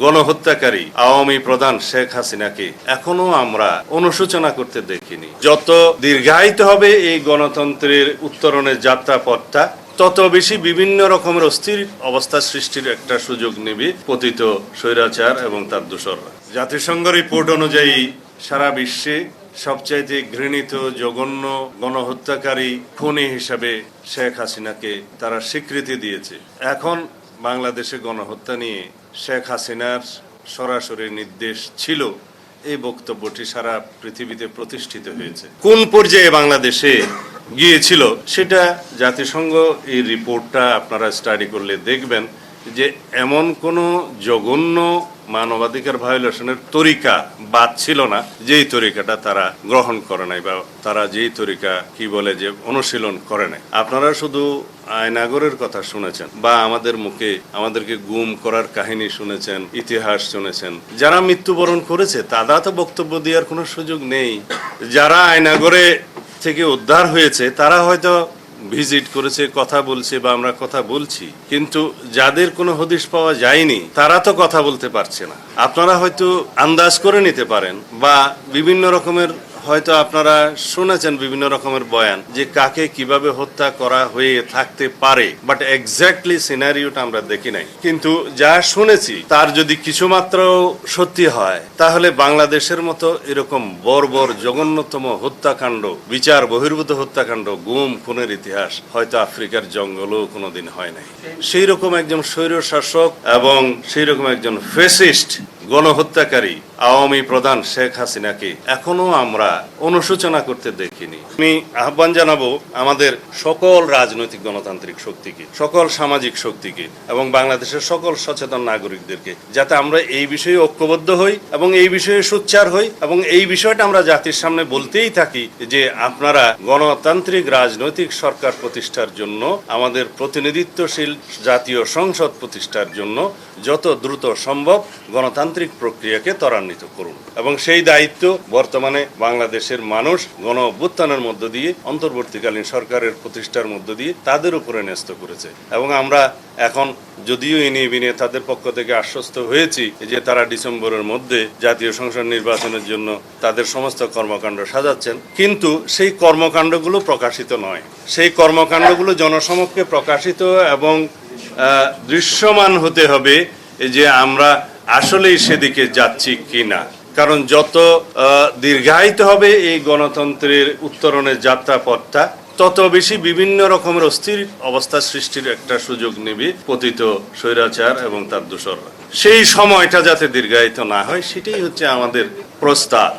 গণহত্যাকারী আওয়ামী প্রধান শেখ হাসিনাকে এখনো আমরা অনুশোচনা করতে দেখিনি। যত দীর্ঘায়িত হবে এই গণতন্ত্রের উত্তরণের যাত্রাপথটা, তত বেশি বিভিন্ন রকমের অস্থির অবস্থা সৃষ্টির একটা সুযোগ নেবে পতিত স্বৈরাচার এবং তার দোসররা। জাতিসংঘ রিপোর্ট অনুযায়ী সারা বিশ্বে সবচাইতে ঘৃণিত জঘন্য গণহত্যাকারী খুনি হিসাবে শেখ হাসিনাকে তারা স্বীকৃতি দিয়েছে। এখন বাংলাদেশে গণহত্যা নিয়ে শেখ হাসিনার সরাসরি নির্দেশ ছিল, এই বক্তব্যটি সারা পৃথিবীতে প্রতিষ্ঠিত হয়েছে। কোন পর্যায়ে বাংলাদেশে গিয়েছিল সেটা জাতিসংঘ এই রিপোর্টটা আপনারা স্টাডি করলে দেখবেন যে এমন কোনো জঘন্য মানবাধিকার ভায়োলেশনের তরিকা বাদ ছিল না যেই তরিকাটা তারা গ্রহণ করে নাই, বা তারা যেই তরিকা কি বলে যে অনুশীলন করে নাই। আপনারা শুধু আয়নাগরের কথা শুনেছেন বা আমাদের মুখে আমাদেরকে গুম করার কাহিনী শুনেছেন, ইতিহাস শুনেছেন। যারা মৃত্যুবরণ করেছে তারা তো বক্তব্য দেওয়ার কোনো সুযোগ নেই। যারা আয়নাগরে থেকে উদ্ধার হয়েছে তারা হয়তো ভিজিট করেছে, কথা বলছে বা আমরা কথা বলছি, কিন্তু যাদের কোনো হদিশ পাওয়া যায়নি তারা তো কথা বলতে পারছে না। আপনারা হয়তো আন্দাজ করে নিতে পারেন বা বিভিন্ন রকমের হয়তো আপনারা শুনেছেন বিভিন্ন রকমের বয়ান যে কাকে কিভাবে হত্যা করা হয়ে থাকতে পারে, বাট এক্স্যাক্টলি সিনারিওটা আমরা দেখি নাই। কিন্তু যা শুনেছি তার যদি কিছুমাত্র সত্যি হয় তাহলে বাংলাদেশের মতো এরকম বর্বর জঘন্যতম হত্যাকাণ্ড, বিচার বহির্ভূত হত্যাকাণ্ড, গুম খুনের ইতিহাস হয়তো আফ্রিকার জঙ্গলেও কোনোদিন হয় নাই। সেই রকম একজন স্বৈর শাসক এবং সেই রকম একজন ফ্যাসিস্ট গণহত্যাকারী আওয়ামী প্রধান শেখ হাসিনাকে এখনো আমরা অনুশোচনা করতে দেখিনি। আমি আহ্বান জানাবো আমাদের সকল রাজনৈতিক গণতান্ত্রিক শক্তিকে, সকল সামাজিক শক্তিকে এবং বাংলাদেশের সকল সচেতন নাগরিকদেরকে, যাতে আমরা এই বিষয়ে ঐক্যবদ্ধ হই এবং এই বিষয়ে সোচ্চার হই এবং এই বিষয়টা আমরা জাতির সামনে বলতেই থাকি যে আপনারা গণতান্ত্রিক রাজনৈতিক সরকার প্রতিষ্ঠার জন্য, আমাদের প্রতিনিধিত্বশীল জাতীয় সংসদ প্রতিষ্ঠার জন্য যত দ্রুত সম্ভব গণতান্ত্রিক প্রক্রিয়াকে ত্বরান্বিত করুন। এবং সেই দায়িত্ব বর্তমানে বাংলাদেশের মানুষ গণ অভ্যুত্থানের মধ্য দিয়ে, অন্তর্বর্তীকালীন সরকারের প্রতিষ্ঠার মধ্য দিয়ে তাদের উপরে ন্যস্ত করেছে। এবং আমরা এখন যদিও ইনিয়ে বিনিয়ে তাদের পক্ষ থেকে আশ্বস্ত হয়েছি যে তারা ডিসেম্বরের মধ্যে জাতীয় সংসদ নির্বাচনের জন্য তাদের সমস্ত কর্মকাণ্ড সাজাচ্ছেন, কিন্তু সেই কর্মকাণ্ডগুলো প্রকাশিত নয়। সেই কর্মকাণ্ডগুলো জনসমক্ষে প্রকাশিত এবং দৃশ্যমান হতে হবে যে আমরা আসলেই সেদিকে যাচ্ছি কিনা। কারণ যত দীর্ঘায়িত হবে এই গণতন্ত্রের উত্তরণের যাত্রাপথটা, তত বেশি বিভিন্ন রকমের অস্থির অবস্থা সৃষ্টির একটা সুযোগ নেবে পতিত স্বৈরাচার এবং তার দোসররা। সেই সময়টা যাতে দীর্ঘায়িত না হয় সেটাই হচ্ছে আমাদের প্রস্তাব।